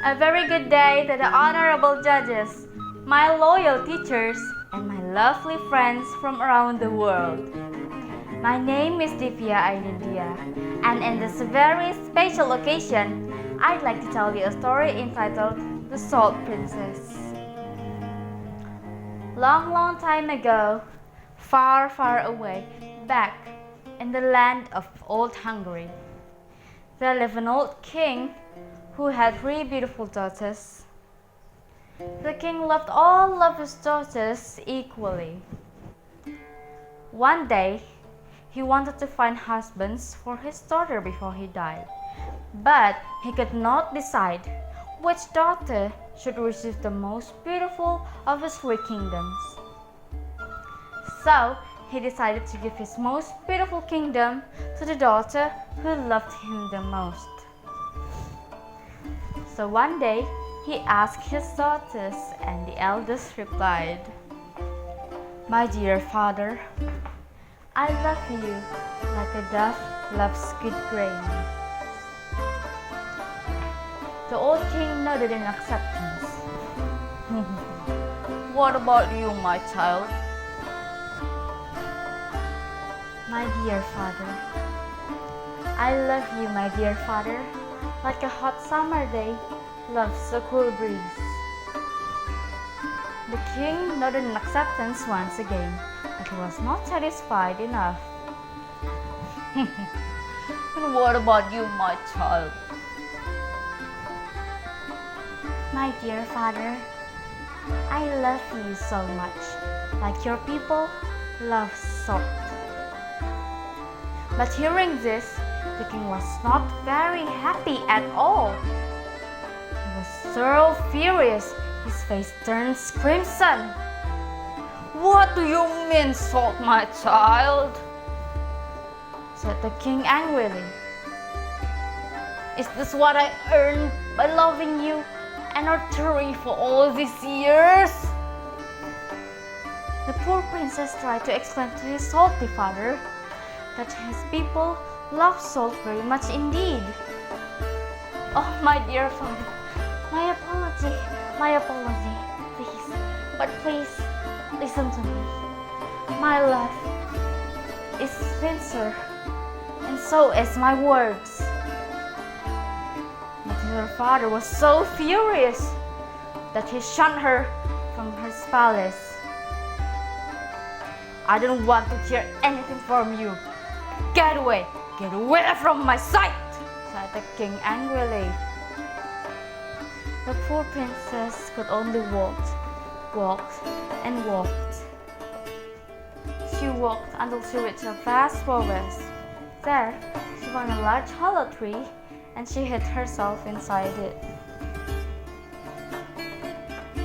A very good day to the honorable judges, my loyal teachers, and my lovely friends from around the world. My name is Divya Ainindya, and in this very special occasion, I'd like to tell you a story entitled The Salt Princess. Long time ago, far away, back in the land of old Hungary, there lived an old king who had 3 beautiful daughters. The king loved all of his daughters equally. One day, he wanted to find husbands for his daughter before he died, but he could not decide which daughter should receive the most beautiful of his 3 kingdoms. So, he decided to give his most beautiful kingdom to the daughter who loved him the most. So one day, he asked his daughters, and the eldest replied, "My dear father, I love you like a dove loves good grain." The old king nodded in acceptance. "What about you, my child?" "My dear father, I love you, my dear father, like a hot summer day loves a cool breeze." The king nodded in acceptance once again, but he was not satisfied enough. "And what about you, my child?" "My dear father, I love you so much, like your people love salt." But hearing this, the king was not very happy at all. He was so furious, his face turned crimson. "What do you mean, salt, my child?" said the king angrily. "Is this what I earned by loving you and nurturing for all these years?" The poor princess tried to explain to his salty father that his people love salt very much indeed. "Oh, my dear father, my apology, please. But please, listen to me. My love is sincere, and so is my words." But her father was so furious that he shunned her from his palace. "I don't want to hear anything from you. Get away from my sight," said the king angrily. The poor princess could only walked and walked. She walked until she reached a vast forest. There, she found a large hollow tree, and she hid herself inside it.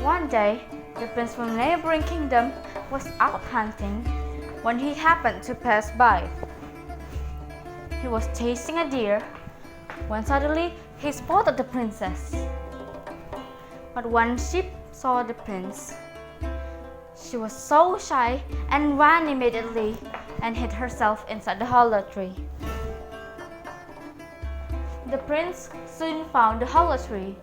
One day, the prince from a neighboring kingdom was out hunting when he happened to pass by. He was chasing a deer when suddenly he spotted the princess. But when she saw the prince, she was so shy and ran immediately and hid herself inside the hollow tree. The prince soon found the hollow tree,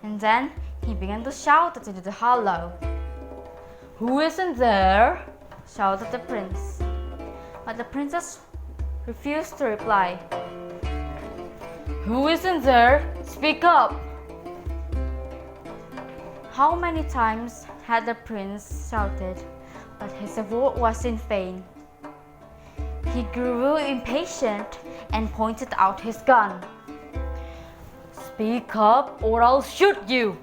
and then he began to shout into the hollow. "Who is in there?" shouted the prince. But the princess refused to reply. "Who is in there? Speak up!" How many times had the prince shouted, but his effort was in vain. He grew impatient and pointed out his gun. "Speak up or I'll shoot you!"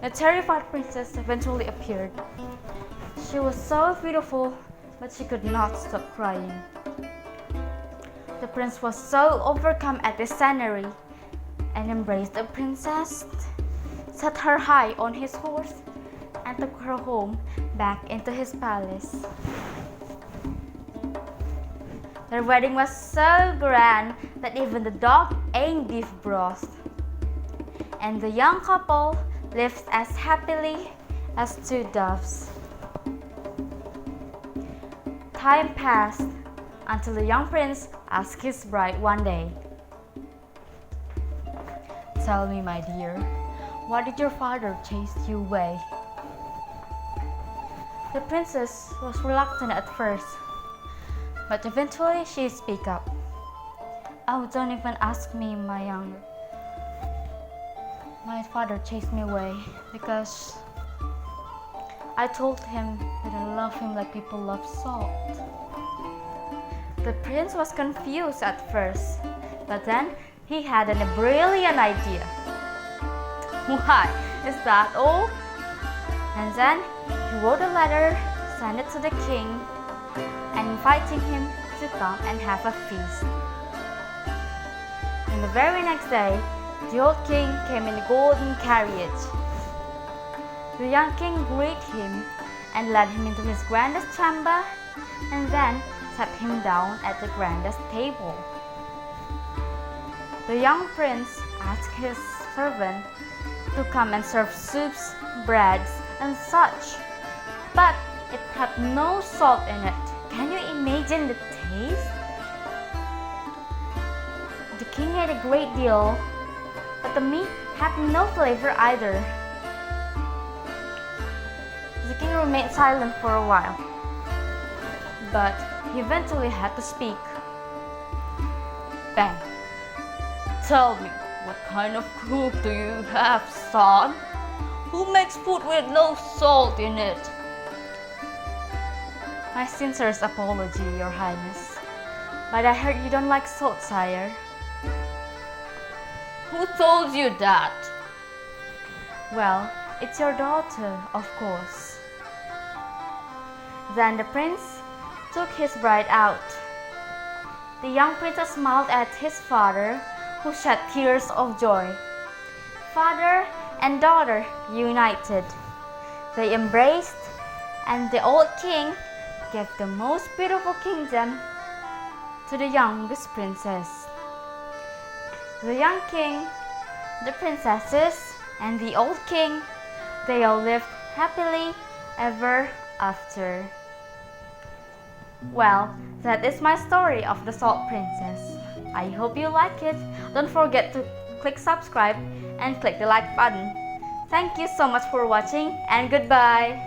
The terrified princess eventually appeared. She was so beautiful, but she could not stop crying. The prince was so overcome at this scenery and embraced the princess, set her high on his horse, and took her home back into his palace. Their wedding was so grand that even the dog ate beef broth, and the young couple lived as happily as 2 doves. Time passed until the young prince asked his bride one day, "Tell me, my dear, why did your father chase you away?" The princess was reluctant at first, but eventually she spoke up. "Oh, don't even ask me, my father chased me away because I told him that I love him like people love salt." The prince was confused at first, but then he had a brilliant idea. "Why, is that all?" And then he wrote a letter, sent it to the king, and inviting him to come and have a feast. And the very next day, the old king came in a golden carriage. The young king greeted him and led him into his grandest chamber, and then sat him down at the grandest table. The young prince asked his servant to come and serve soups, breads, and such, but it had no salt in it. Can you imagine the taste? The king ate a great deal, but the meat had no flavor either. The king remained silent for a while, but he eventually had to speak. "Bang! Tell me, what kind of cook do you have, son? Who makes food with no salt in it?" "My sincerest apology, Your Highness, but I heard you don't like salt, sire." "Who told you that?" "Well, it's your daughter, of course." Then the prince took his bride out. The young princess smiled at his father, who shed tears of joy. Father and daughter united. They embraced, and the old king gave the most beautiful kingdom to the youngest princess. The young king, the princesses, and the old king, they all lived happily ever after. Well, that is my story of the Salt Princess. I hope you like it. Don't forget to click subscribe and click the like button. Thank you so much for watching, and goodbye.